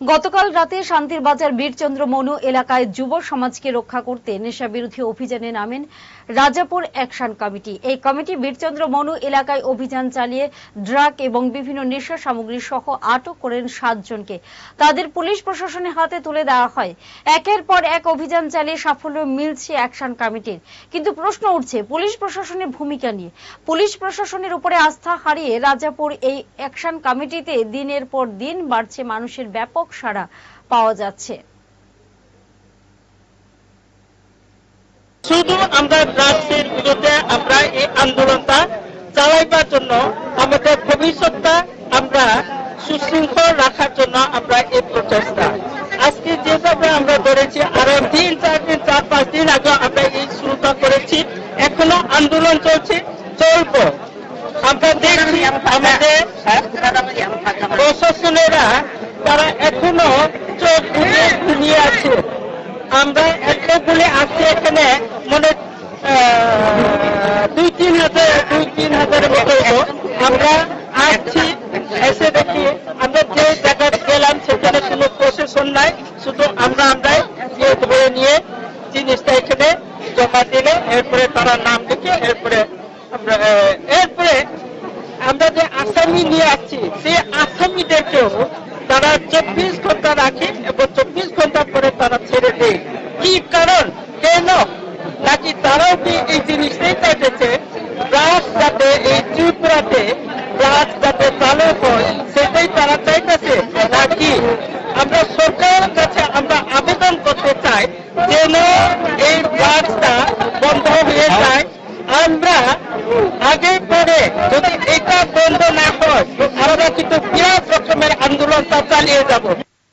গতকাল রাতে শান্তির বাজার বীরচন্দ্র মনু এলাকায় যুব সমাজকে রক্ষা করতে নেশা বিরোধী অভিযানে নামেন রাজাপুর অ্যাকশন কমিটি। এই কমিটি বীরচন্দ্র মনু এলাকায় অভিযান চালিয়ে ড্রাগ এবং বিভিন্ন নেশা সামগ্রী সহ আটক করেন 7 জনকে। তাদের পুলিশ প্রশাসনের হাতে তুলে দেওয়া হয়। একের পর এক অভিযান চালিয়ে সাফল্য মিলছে অ্যাকশন কমিটির, কিন্তু প্রশ্ন উঠছে পুলিশ প্রশাসনের ভূমিকা নিয়ে। পুলিশ প্রশাসনের উপরে আস্থা হারিয়ে রাজাপুর এই অ্যাকশন কমিটিতে দিনের পর দিন বাড়ছে মানুষের ব্যাপক সাড়া পাওয়া যাচ্ছে। শুধু আমরা ড্রাগসের বিরুদ্ধে আমরা এই আন্দোলনটা চালাইবার জন্য আমাদের ভবিষ্যৎটা আমরা সুশৃঙ্খল রাখার জন্য আমরা এই প্রচেষ্টা আজকে যেভাবে আমরা ধরেছি আরো 3-4 দিন 4-5 দিন আগে আমরা এই শুরুটা করেছি, এখনো আন্দোলন চলছে, চলবো। আমরা দেখছি আমাদের প্রশাসনেরা তারা এখনো চোখ বুঝে ঘুমিয়ে আছে। আমরা এতগুলি আসছি এখানে মনে 2-3 হাজারের মতো আমরা আসছি, এসে দেখি আমরা যে জায়গায় গেলাম সেখানে কোনো প্রশাসন নাই, শুধু আমরাই গিয়ে ধরে নিয়ে জিনিসটা এখানে জমা দিলে এরপরে তারা নাম লিখে এরপরে আমরা যে আসামি নিয়ে আসছি সেই আসামিদেরকেও তারা 24 ঘন্টা রাখে এবং 24 ঘন্টা পরে তারা ছেড়ে দেয়। কি কারণ, কেন? নাকি তারাও কি এই জিনিসটাই চাইতেছে ড্রাগস যাতে এই ত্রিপুরাতে ড্রাগস যাতে চালু হয় সেটাই তারা চাইতেছে, নাকি আমরা সরকারের কাছে আমরা আবেদন করতে চাই যেন এই ড্রাগসটা বন্ধ হয়ে যায়। আমরা আগে পরে যদি এটা বন্ধ না হয় আমরা কিন্তু বিরাট রকমের আন্দোলনটা চালিয়ে যাব।